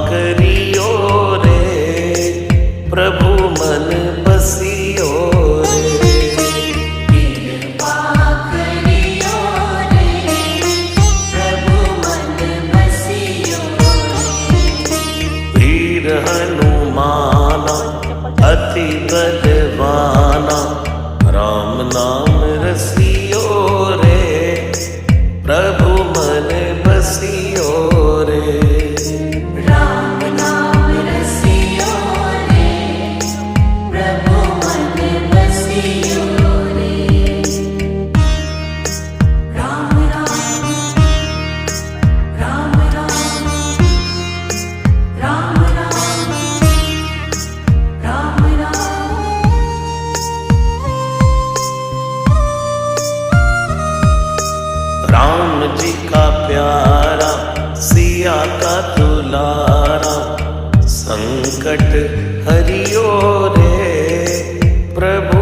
करियो रे, प्रभु मन बसियो रे। कृपा करियो रे, प्रभु मन बसियो रे। वीर हनुमाना अति बलवाना, राम नाम रसियो रे, प्रभु मन बसियो रे। राम नाम रसियो रे, प्रभु मन बसियो रे। राम राम राम राम, राम राम राम राम। राम जी का प्यारा, सिया का दुलारा, संकट हरियो रे, प्रभु